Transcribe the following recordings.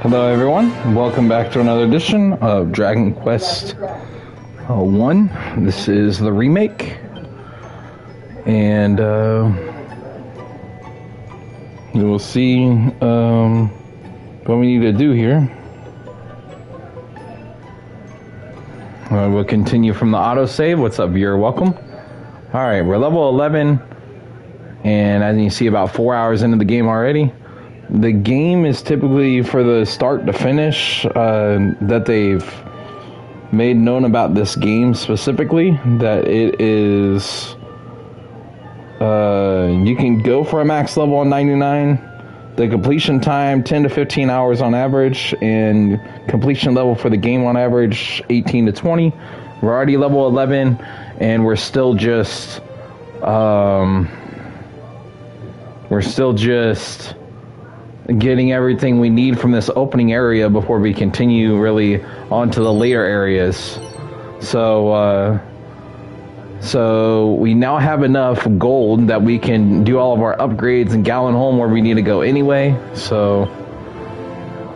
Hello everyone, welcome back to another edition of Dragon Quest 1. This is the remake, and you will see what we need to do here. We'll continue from the autosave. What's up, viewer? Welcome. Alright, we're level 11, and as you see, about 4 hours into the game already. The game is typically for the start to finish that they've made known about this game specifically, that it is you can go for a max level on 99, the completion time 10 to 15 hours on average, and completion level for the game on average 18 to 20. We're already level 11, and we're still just getting everything we need from this opening area before we continue really on to the later areas. So we now have enough gold that we can do all of our upgrades in Galenholm where we need to go anyway. So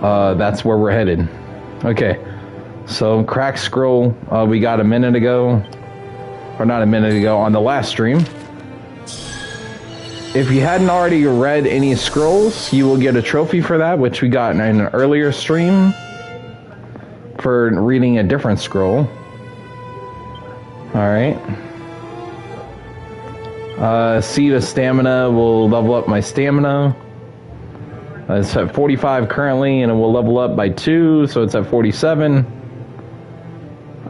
that's where we're headed. Okay, so cracked scroll we got a minute ago, or not a minute ago, on the last stream. If you hadn't already read any scrolls, you will get a trophy for that, which we got in an earlier stream for reading a different scroll. Alright. Seed of Stamina will level up my stamina. It's at 45 currently, and it will level up by 2, so it's at 47.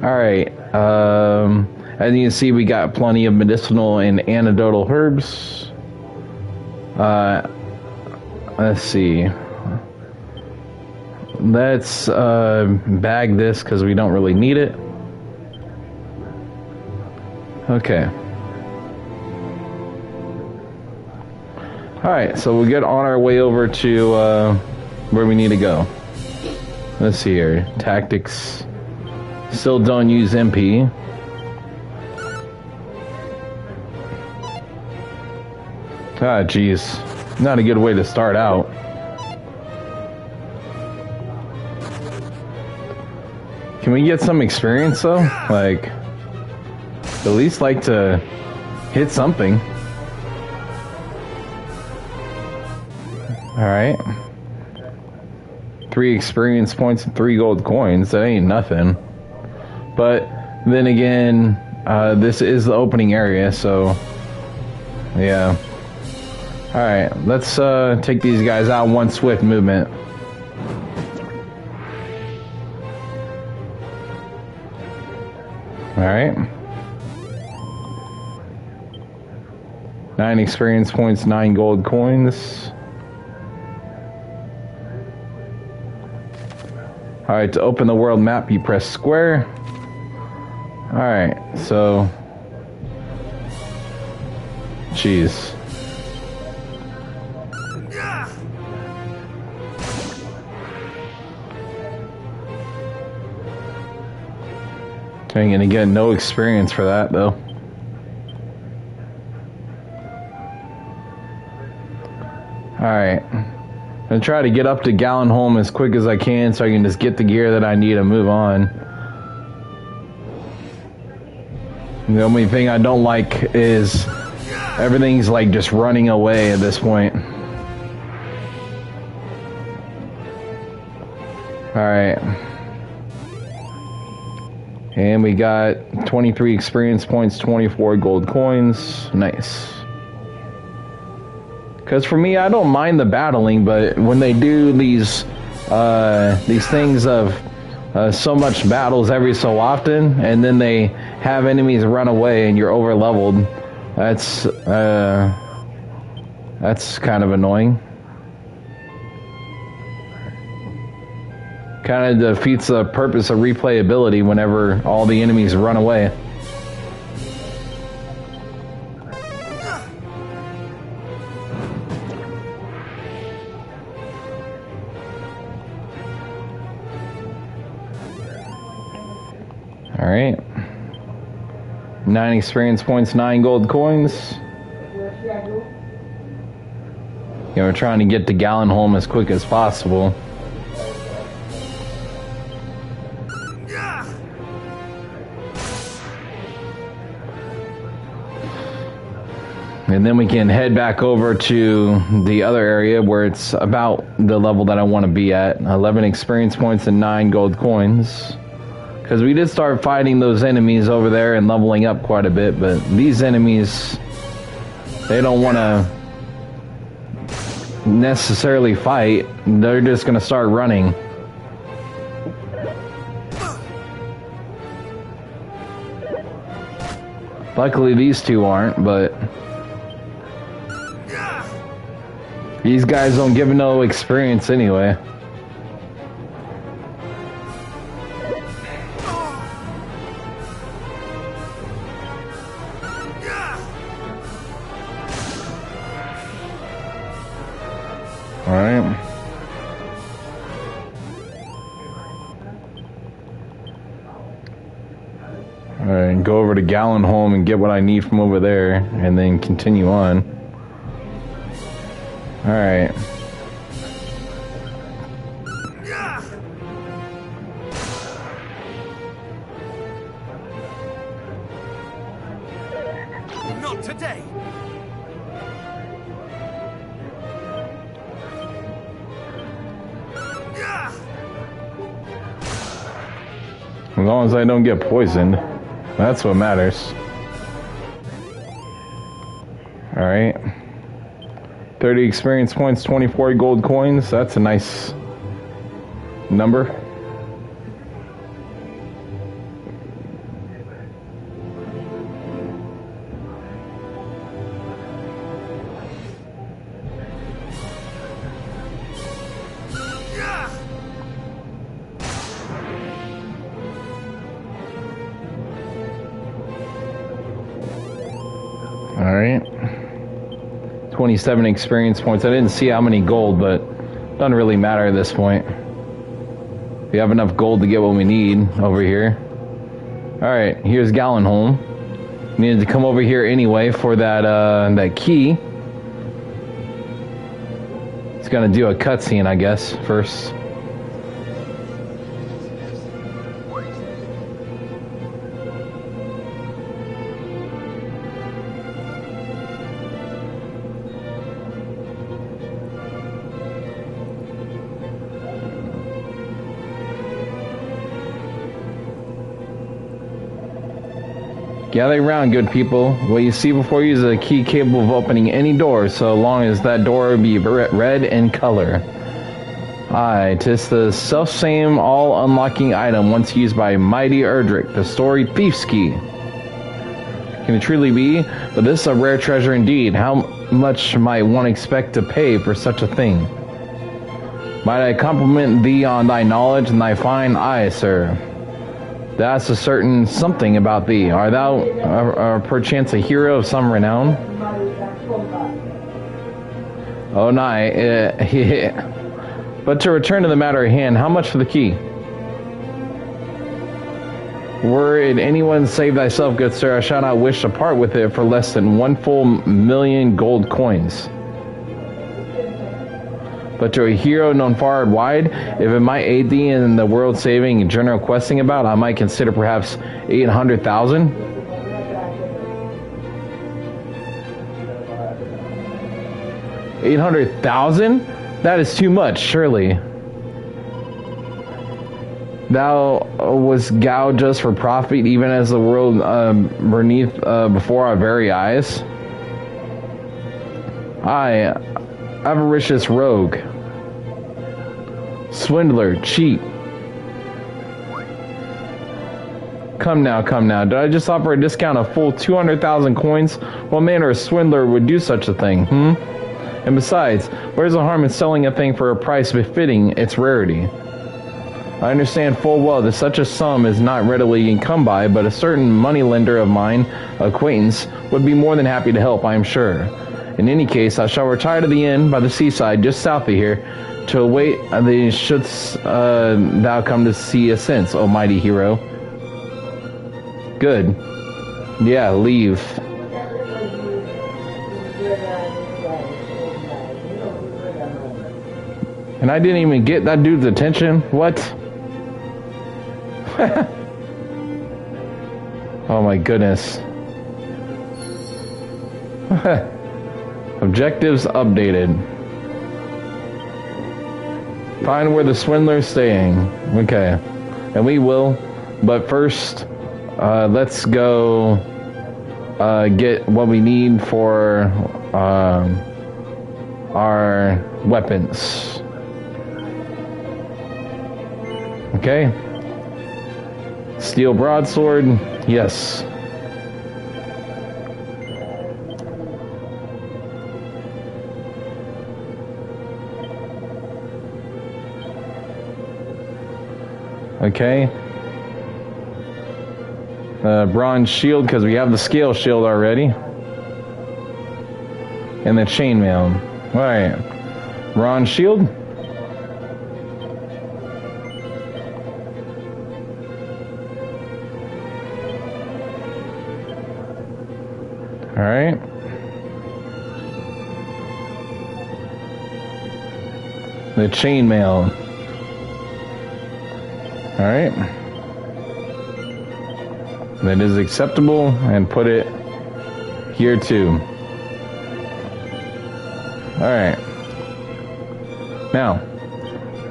Alright. As you can see, we got plenty of medicinal and antidotal herbs. Let's see. Let's bag this because we don't really need it. Okay. Alright, so we'll get on our way over to where we need to go. Let's see here. Tactics. Still don't use MP. Ah, jeez. Not a good way to start out. Can we get some experience, though? Like, at least like to hit something. Alright. 3 experience points and 3 gold coins. That ain't nothing. But, then again, this is the opening area, so... yeah. Alright, let's take these guys out one swift movement. Alright. 9 experience points, 9 gold coins. Alright, to open the world map, you press square. Alright, so... jeez. I'm gonna get no experience for that, though. Alright. I'm gonna try to get up to Galenholm as quick as I can so I can just get the gear that I need to move on. The only thing I don't like is everything's like just running away at this point. Alright. And we got 23 experience points, 24 gold coins. Nice. Because for me, I don't mind the battling, but when they do these things of so much battles every so often, and then they have enemies run away and you're over leveled, that's kind of annoying. Kind of defeats the purpose of replayability whenever all the enemies run away. Alright. 9 experience points, 9 gold coins. Yeah, we're trying to get to Galenholm as quick as possible. And then we can head back over to the other area where it's about the level that I want to be at. 11 experience points and 9 gold coins. Because we did start fighting those enemies over there and leveling up quite a bit. But these enemies, they don't want to necessarily fight. They're just going to start running. Luckily these two aren't, but these guys don't give no experience anyway. Alright. Alright, go over to Galenholm and get what I need from over there, and then continue on. Alright. Not today. As long as I don't get poisoned, that's what matters. Alright. 30 experience points, 24 gold coins. That's a nice number. Alright. 27 experience points. I didn't see how many gold, but doesn't really matter at this point. We have enough gold to get what we need over here. Alright, here's Galenholm. Needed to come over here anyway for that key. It's gonna do a cutscene, I guess, first. Gather round, good people. What you see before you is a key capable of opening any door, so long as that door be red in color. Aye, 'tis the self-same all-unlocking item once used by mighty Erdrick, the storied Thief's Key. Can it truly be? But this is a rare treasure indeed. How much might one expect to pay for such a thing? Might I compliment thee on thy knowledge and thy fine eye, sir? That's a certain something about thee. Art thou perchance a hero of some renown? Oh, nay. But to return to the matter at hand, how much for the key? Were it anyone save thyself, good sir, I shall not wish to part with it for less than 1 full million gold coins. But to a hero known far and wide, if it might aid thee in the world saving and general questing about, I might consider perhaps 800,000. $800,000? That is too much, surely. Thou was gouged us for profit, even as the world beneath before our very eyes. I, avaricious rogue, swindler, cheat. Come now, come now. Did I just offer a discount of full 200,000 coins? What manner of swindler would do such a thing, And besides, where's the harm in selling a thing for a price befitting its rarity? I understand full well that such a sum is not readily come by, but a certain moneylender of mine, acquaintance, would be more than happy to help, I am sure. In any case, I shall retire to the inn by the seaside just south of here to await the shouldst thou come to see us since, O mighty hero. Good. Yeah, leave. And I didn't even get that dude's attention? What? Oh my goodness. Objectives updated. Find where the swindler's staying. Okay. And we will. But first, let's go get what we need for our weapons. Okay. Steel broadsword. Yes. Okay. Bronze shield, because we have the scale shield already. And the chainmail. Alright. Bronze shield. Alright. The chainmail. Alright. That is acceptable, and put it here too. Alright. Now,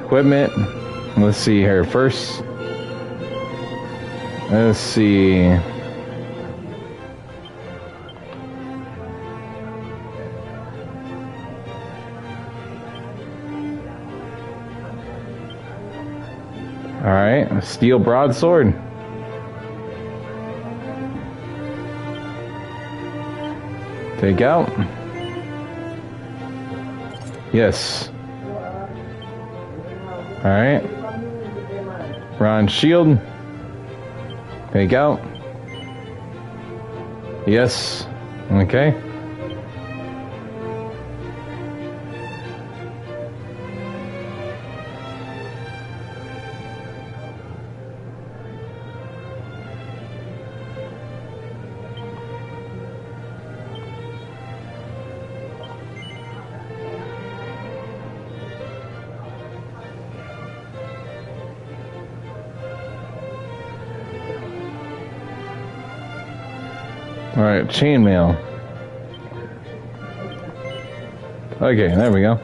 equipment. Let's see here first. Let's see. Alright, steel broadsword. Take out. Yes. Alright. Bronze shield. Take out. Yes. Okay. Alright, chainmail. Okay, there we go.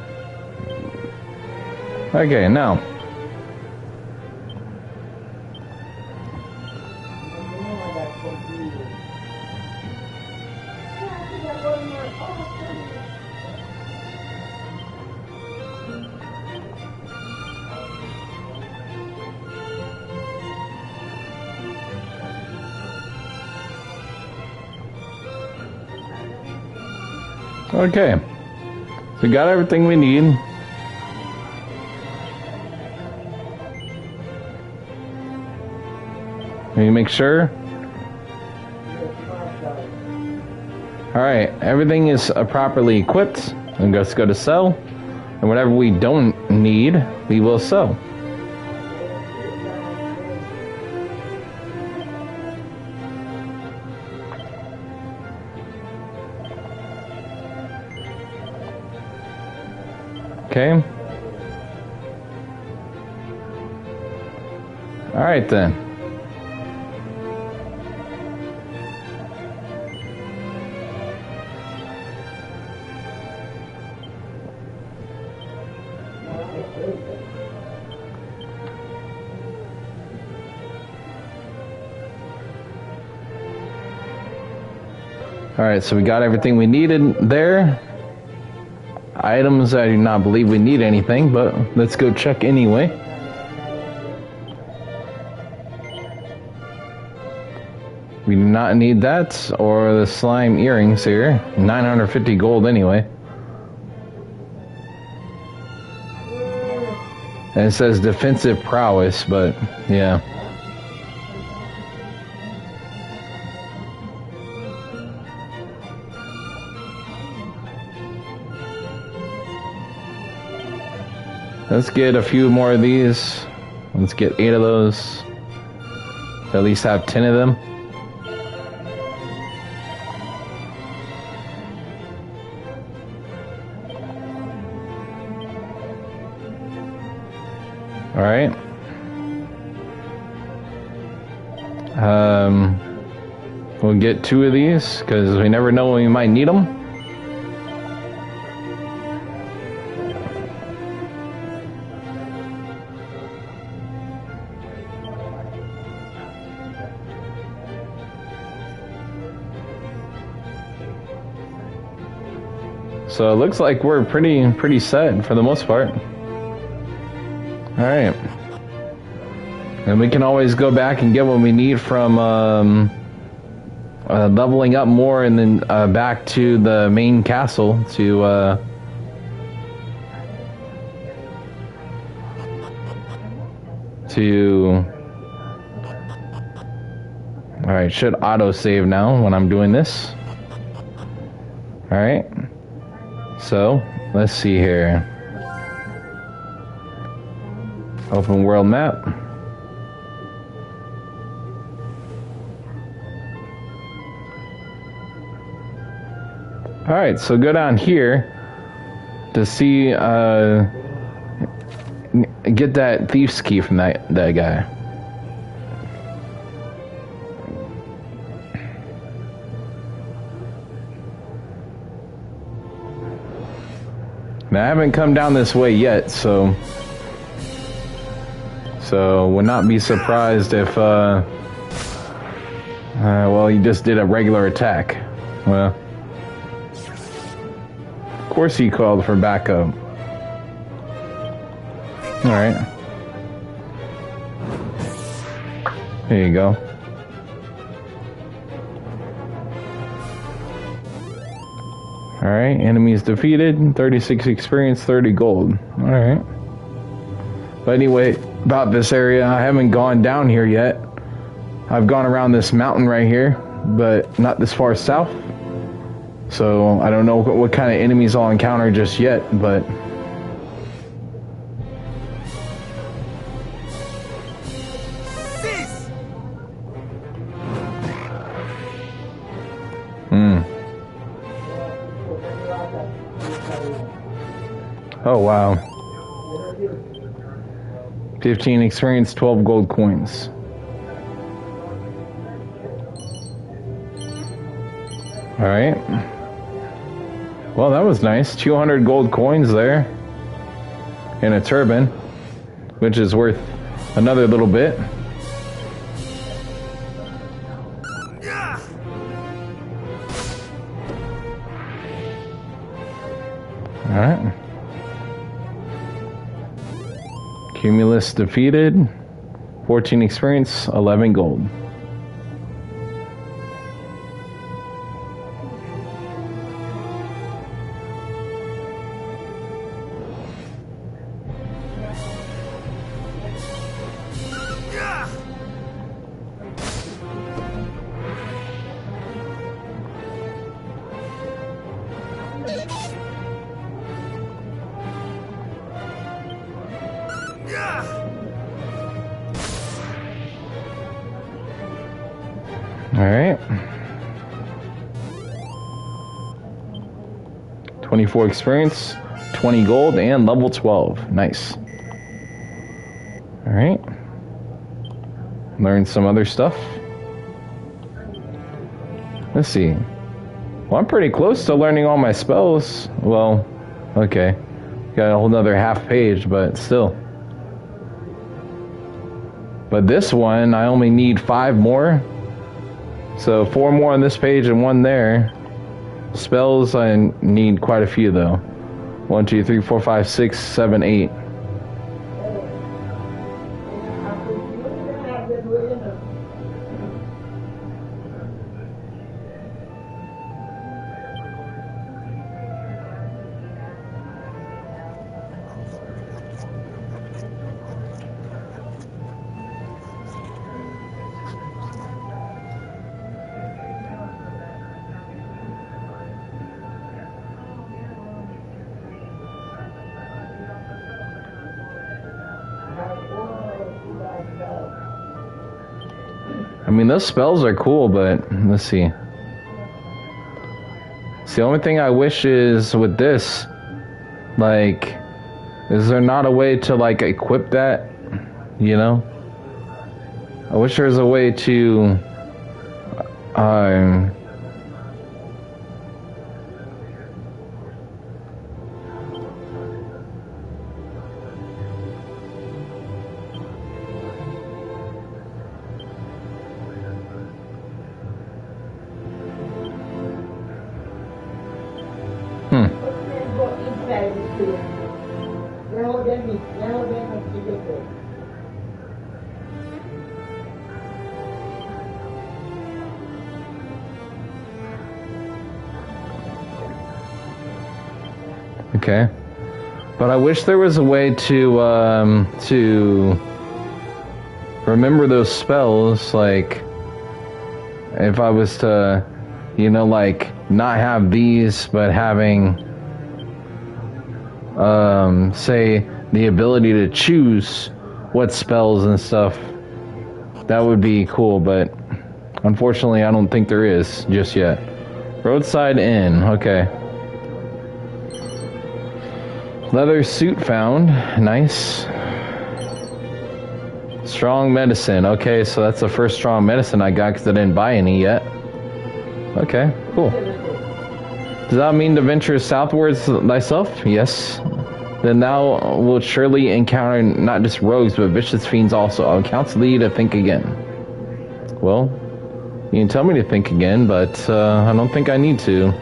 Okay, now. Okay, so we got everything we need. Let me make sure. Alright, everything is properly equipped. And let's go to sell. And whatever we don't need, we will sell. Okay. All right then. All right, so we got everything we needed there. Items, I do not believe we need anything, but let's go check anyway. We do not need that, or the slime earrings here. 950 gold anyway. And it says defensive prowess, but yeah. Let's get a few more of these. Let's get 8 of those. To at least have 10 of them. Alright. We'll get 2 of these, because we never know when we might need them. So it looks like we're pretty set for the most part. All right. And we can always go back and get what we need from leveling up more, and then back to the main castle to Alright, should auto save now when I'm doing this. Alright. So, let's see here. Open world map. Alright, so go down here to see, get that thief's key from that guy. Now, I haven't come down this way yet, so would not be surprised if, well, he just did a regular attack. Well, of course he called for backup. Alright. Here you go. Alright, enemies defeated, 36 experience, 30 gold. Alright. But anyway, about this area, I haven't gone down here yet. I've gone around this mountain right here, but not this far south. So, I don't know what kind of enemies I'll encounter just yet, but... Oh, wow. 15 experience, 12 gold coins. Alright. Well, that was nice. 200 gold coins there. And a turban, which is worth another little bit. Alright. Cumulus defeated. 14 experience, 11 gold. Alright. 24 experience, 20 gold, and level 12. Nice. Alright. Learn some other stuff. Let's see. Well, I'm pretty close to learning all my spells. Well, okay. Got a whole nother half page, but still. But this one, I only need 5 more. So 4 more on this page and 1 there. Spells, I need quite a few though. 1, 2, 3, 4, 5, 6, 7, 8. I mean, those spells are cool, but let's see. The only thing I wish is with this, like, is there not a way to, like, equip that? You know? I wish there was a way to, Okay. But I wish there was a way to remember those spells, like, if I was to, you know, like, not have these, but having, say, the ability to choose what spells and stuff, that would be cool, but unfortunately I don't think there is just yet. Roadside Inn, okay. Leather suit found, nice. Strong medicine, okay, so that's the first strong medicine I got because I didn't buy any yet. Okay, cool. Does that mean to venture southwards thyself? Yes. Then thou wilt surely encounter not just rogues, but vicious fiends also. I will counsel thee to think again. Well, you can tell me to think again, but I don't think I need to.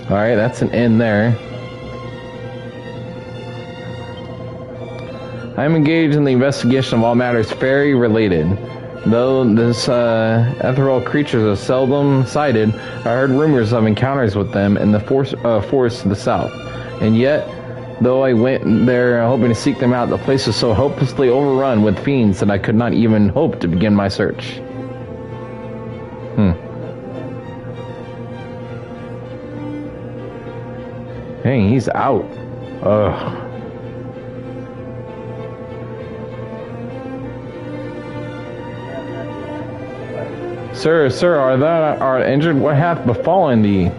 Alright, that's an inn there. I am engaged in the investigation of all matters fairy related. Though this ethereal creatures are seldom sighted, I heard rumors of encounters with them in the forests to the south. And yet, though I went there hoping to seek them out, the place was so hopelessly overrun with fiends that I could not even hope to begin my search. Dang, he's out. Ugh. Sir, art injured? What hath befallen thee?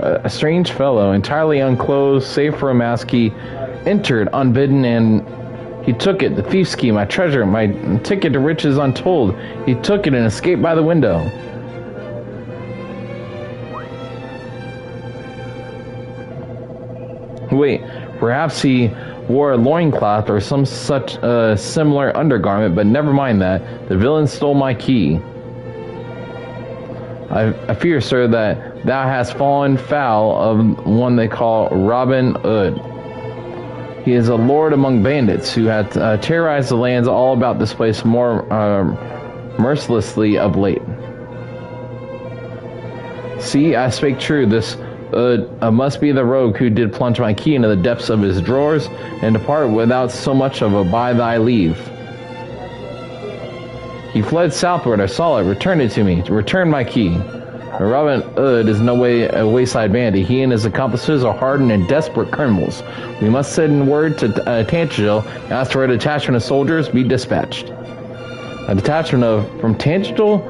A strange fellow, entirely unclothed, save for a mask, he entered unbidden, and he took it, the thief scheme, my treasure, my ticket to riches untold. He took it and escaped by the window. Wait, perhaps he wore a loincloth or some such similar undergarment, but never mind that. The villain stole my key. I fear, sir, that thou hast fallen foul of one they call Robin Hood. He is a lord among bandits who hath terrorized the lands all about this place more mercilessly of late. See, I spake true. This must be the rogue who did plunge my key into the depths of his drawers and depart without so much of a by thy leave. He fled southward, I saw it, returned it to me, returned my key. Robin Hood is no way a wayside bandit. He and his accomplices are hardened and desperate criminals. We must send word to Tangel, ask for a detachment of soldiers, be dispatched. A detachment from Tangel?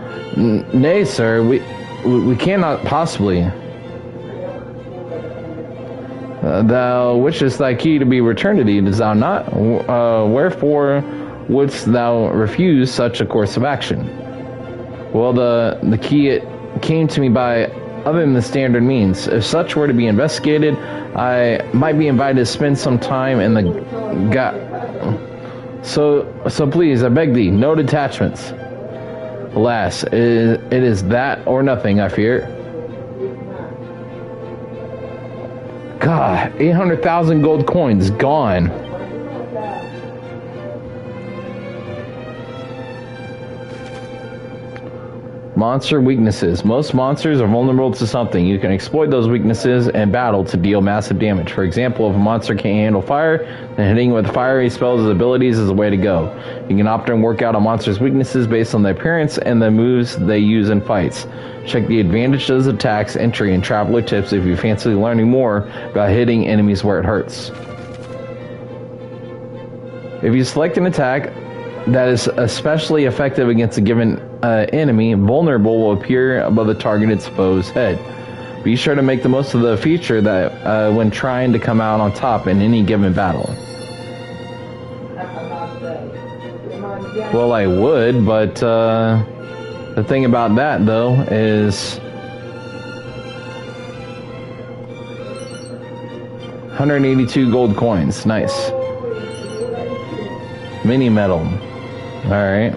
Nay, sir, we cannot possibly. Thou wishest thy key to be returned to thee, dost thou not? Wherefore wouldst thou refuse such a course of action? Well, the key, it came to me by other than the standard means. If such were to be investigated, I might be invited to spend some time in the So please, I beg thee, no detachments. Alas, it is that or nothing, I fear. God, 800,000 gold coins gone. Monster weaknesses. Most monsters are vulnerable to something. You can exploit those weaknesses in battle to deal massive damage. For example, if a monster can't handle fire, then hitting with fiery spells and abilities is the way to go. You can often work out a monster's weaknesses based on their appearance and the moves they use in fights. Check the advantages, attacks, entry, and traveler tips if you fancy learning more about hitting enemies where it hurts. If you select an attack that is especially effective against a given enemy, vulnerable will appear above the targeted foe's head. Be sure to make the most of the feature that when trying to come out on top in any given battle. Well, I would, but the thing about that, though, is 182 gold coins. Nice. Mini medal. Alright.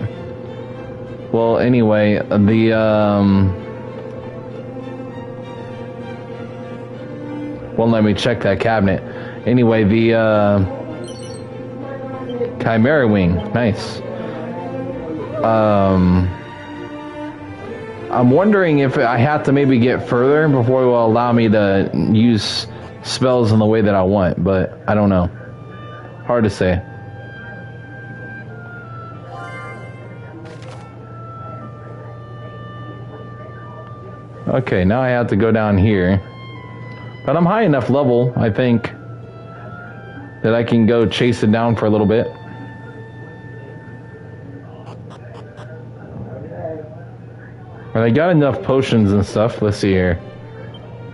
Well, anyway, won't let me check that cabinet. Anyway, the Chimera Wing. Nice. I'm wondering if I have to maybe get further before it will allow me to use spells in the way that I want, but I don't know. Hard to say. Okay, now I have to go down here. But I'm high enough level, I think, that I can go chase it down for a little bit. And I got enough potions and stuff. Let's see here.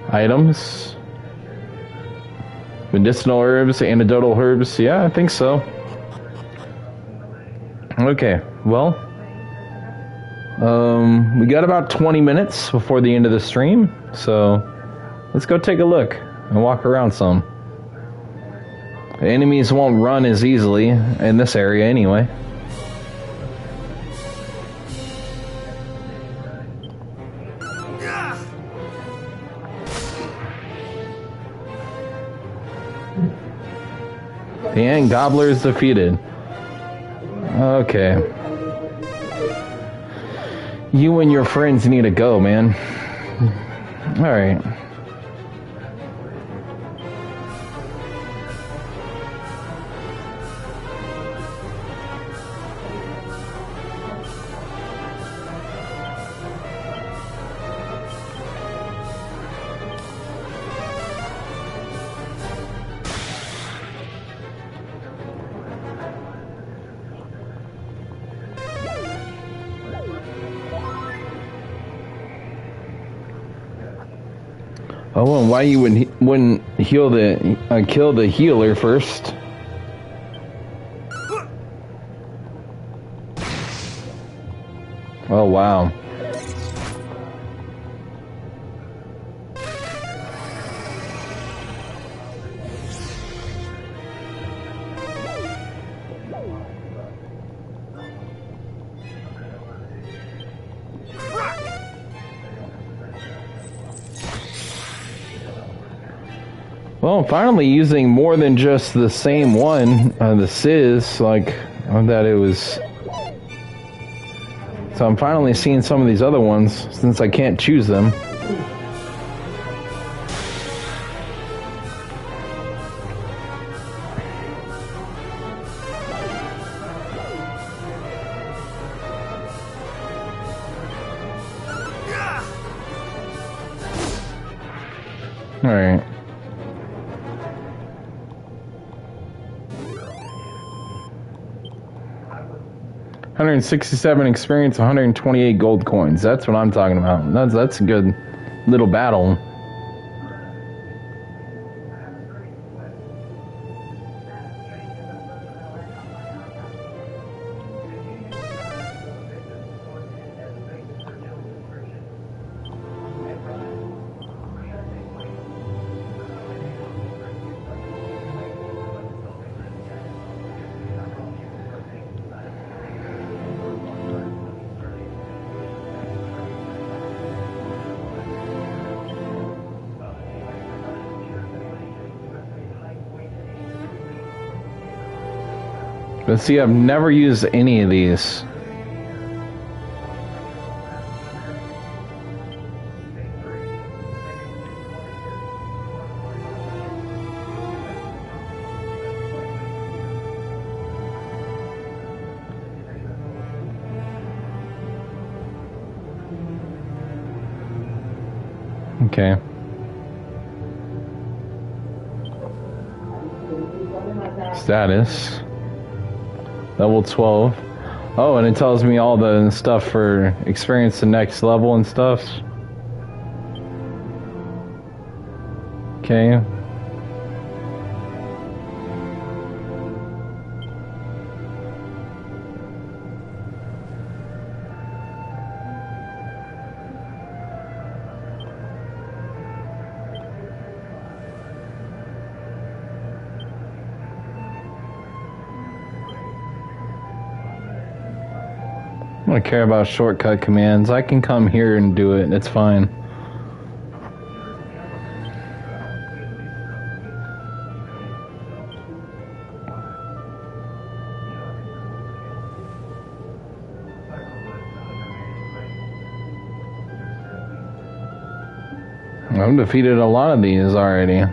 Items. Medicinal herbs, antidotal herbs. Yeah, I think so. Okay, well. We got about 20 minutes before the end of the stream. So, let's go take a look and walk around some. The enemies won't run as easily in this area anyway. The Ant Gobbler is defeated. Okay. You and your friends need to go, man. Alright. Oh, and why you wouldn't heal kill the healer first? Oh wow. Well, I'm finally using more than just the same one, the Sizz, like, that it was... So I'm finally seeing some of these other ones, since I can't choose them. Alright. $167 experience, 128 gold coins. That's what I'm talking about. That's a good little battle. But see, I've never used any of these. Okay. Status. Level 12. Oh, and it tells me all the stuff for experience the next level and stuff. Okay. I don't care about shortcut commands. I can come here and do it. It's fine. I've defeated a lot of these already.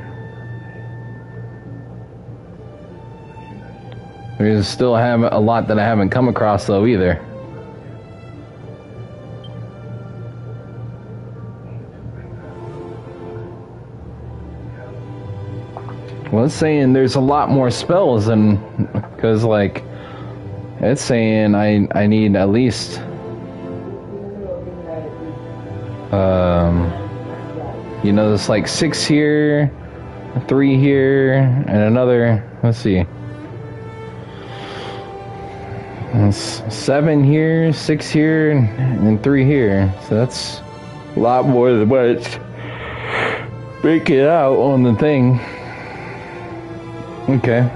We still have a lot that I haven't come across though either. Well, it's saying there's a lot more spells than, because like, it's saying I need at least, you know, there's like 6 here, 3 here, and another, let's see. It's 7 here, 6 here, and 3 here. So that's a lot more than what it's breaking out on the thing. Okay.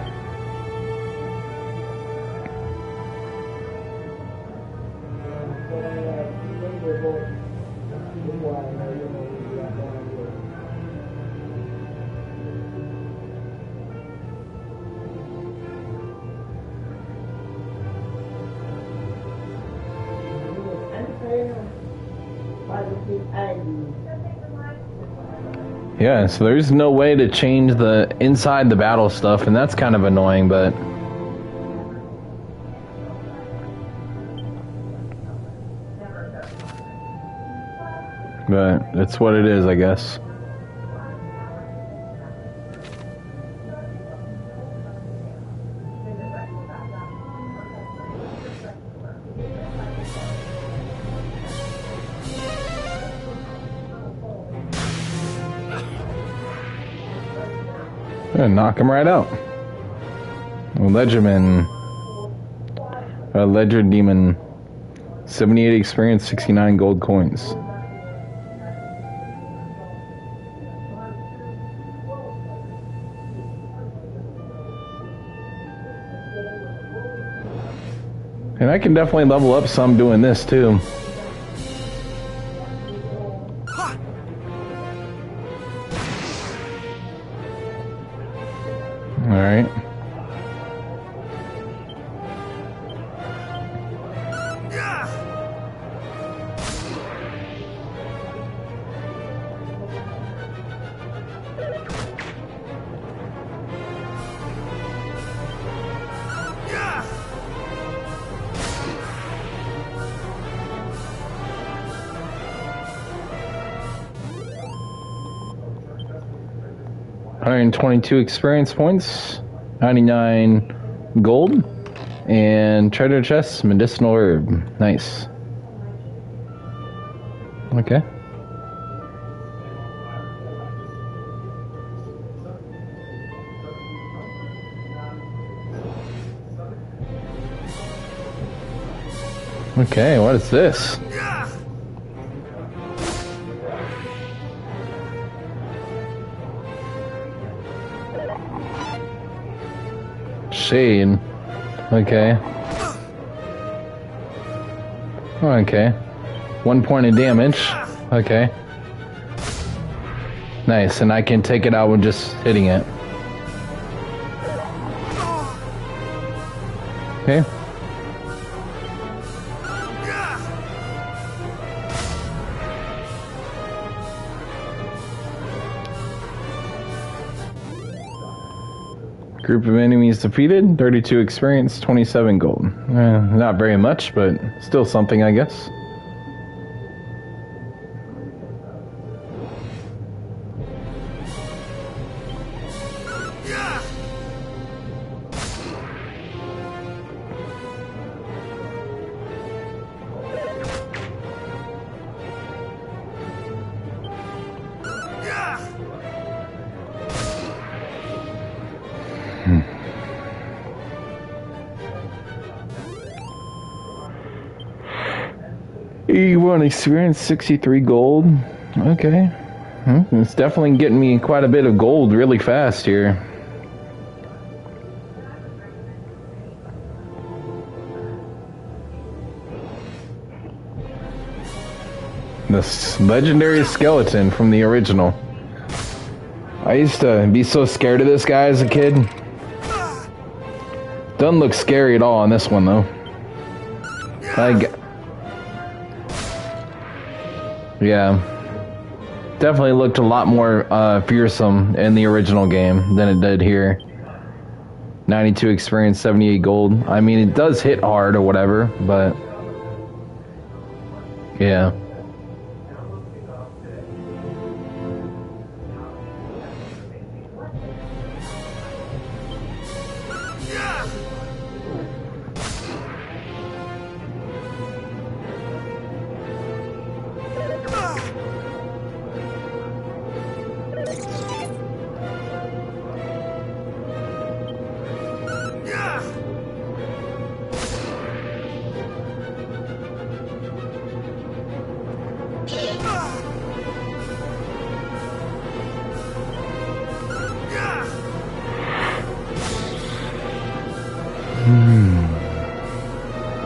Yeah, so there's no way to change the inside the battle stuff, and that's kind of annoying, but it's what it is, I guess. Knock him right out. Ledgerman. Ledger Demon. 78 experience, 69 gold coins. And I can definitely level up some doing this too. Alright. $122 experience points, 99 gold, and treasure chest, medicinal herb. Nice. Okay. Okay, what is this? Shade. Okay. Okay. 1 point of damage. Okay. Nice, and I can take it out with just hitting it. Okay. Group of enemies defeated, 32 experience, 27 gold. Not very much, but still something, I guess. E1 experience, 63 gold. Okay. It's definitely getting me quite a bit of gold really fast here. This legendary skeleton from the original. I used to be so scared of this guy as a kid. Doesn't look scary at all on this one though. Yeah. Definitely looked a lot more fearsome in the original game than it did here. 92 experience, 78 gold. I mean, it does hit hard or whatever, but yeah.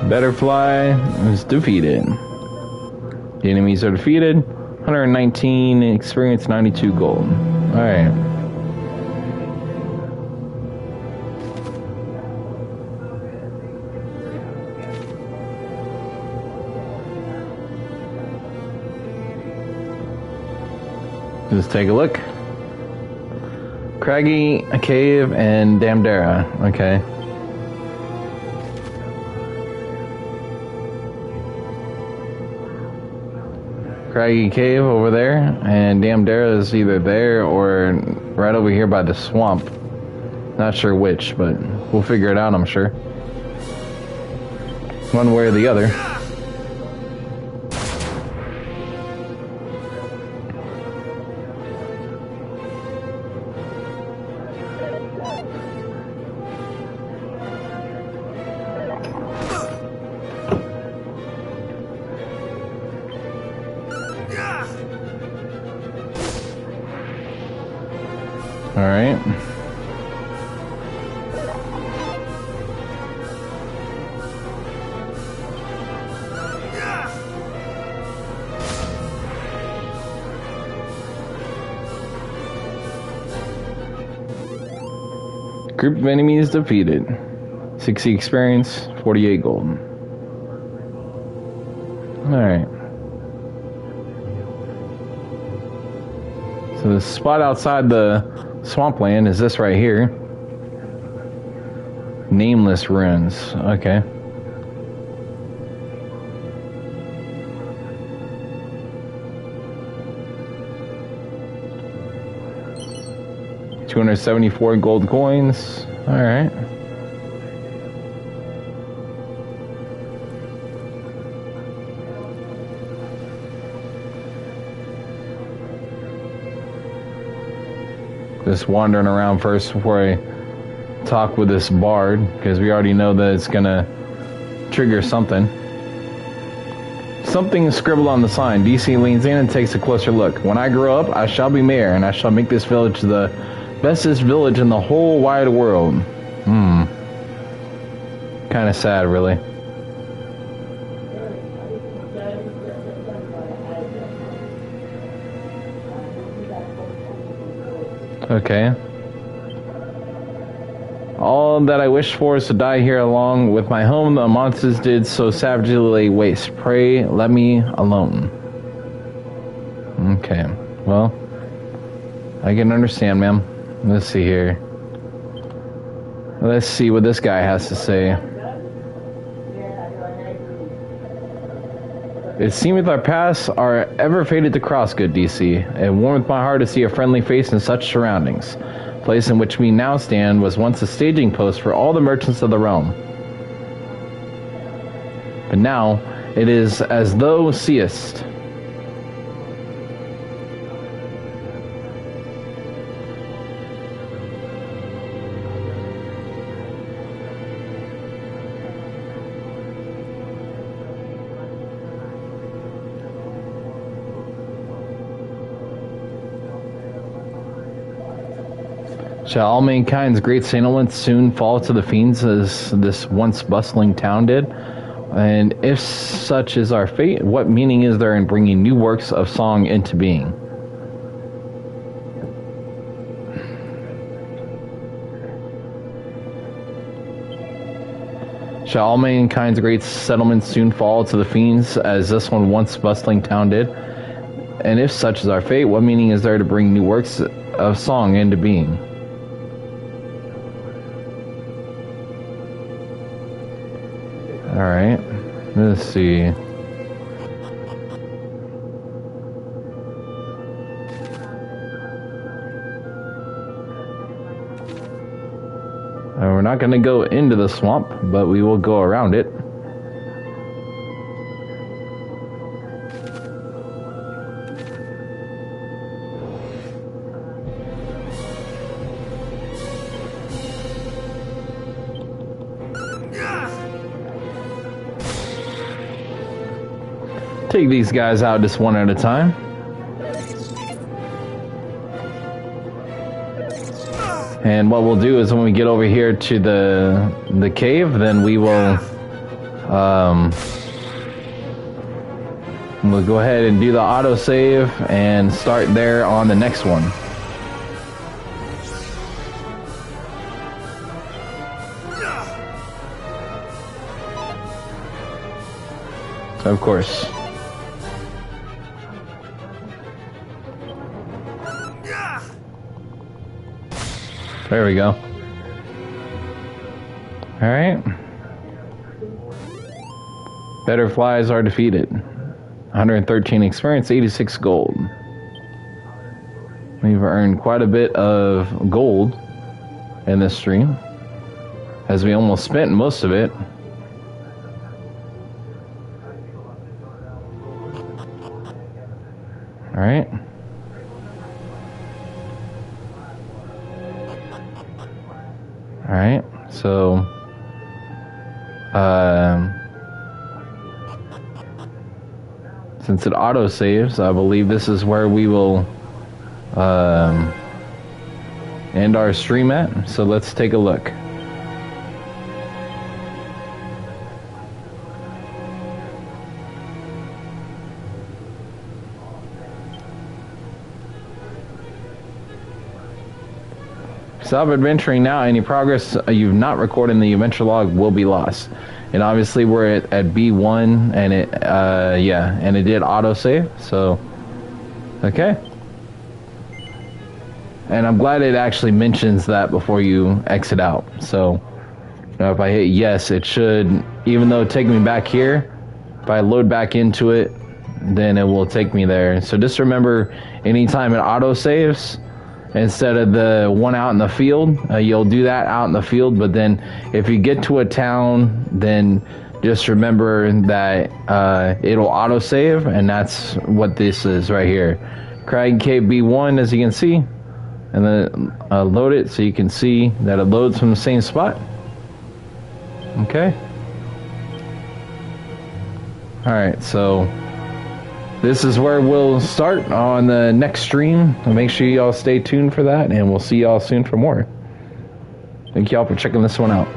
Betterfly is defeated. The enemies are defeated. 119 experience, 92 gold. Alright. Let's take a look. Craggy Cave and Damdera. Okay. Craggy Cave over there, and Damdera is either there or right over here by the swamp. Not sure which, but we'll figure it out, I'm sure. One way or the other. Alright. Group of enemies defeated. 60 experience, 48 gold. Alright. So the spot outside the swampland is this right here. Nameless ruins. Okay. $274 gold coins. All right. Just wandering around first before I talk with this bard, because we already know that it's gonna trigger something. Something is scribbled on the sign. DC leans in and takes a closer look. When I grow up, I shall be mayor, and I shall make this village the bestest village in the whole wide world. Kind of sad, really. Okay. All that I wish for is to die here along with my home. The monsters did so savagely lay waste. Pray, let me alone. Okay. Well, I can understand, ma'am. Let's see here. Let's see what this guy has to say. It seemeth our paths are ever fated to cross, good DC. It warmeth my heart to see a friendly face in such surroundings. The place in which we now stand was once a staging post for all the merchants of the realm. But now it is as thou seest. Shall all mankind's great settlements soon fall to the fiends as this once bustling town did? And if such is our fate, what meaning is there in bringing new works of song into being? Shall all mankind's great settlements soon fall to the fiends as this one once bustling town did? And if such is our fate, what meaning is there to bring new works of song into being? Alright, let's see. We're not going to go into the swamp, but we will go around it. Take these guys out just one at a time. And what we'll do is when we get over here to the cave, then we will we'll go ahead and do the autosave and start there on the next one. Of course. There we go. Alright. Better flies are defeated. 113 experience, 86 gold. We've earned quite a bit of gold in this stream, as we almost spent most of it. Alright. Alright, so since it auto saves, I believe this is where we will end our stream at. So let's take a look. Stop adventuring now. Any progress you've not recorded in the adventure log will be lost. And obviously we're at B1, and it yeah, and it did autosave. So okay. And I'm glad it actually mentions that before you exit out. So if I hit yes, it should, even though it take me back here, if I load back into it, then it will take me there. So just remember, anytime it autosaves, instead of the one out in the field, you'll do that out in the field. But then if you get to a town, then just remember that it'll autosave, and that's what this is right here. Crag Cave B1, as you can see, and then load it so you can see that it loads from the same spot. Okay. Alright, so this is where we'll start on the next stream. Make sure y'all stay tuned for that, and we'll see y'all soon for more. Thank y'all for checking this one out.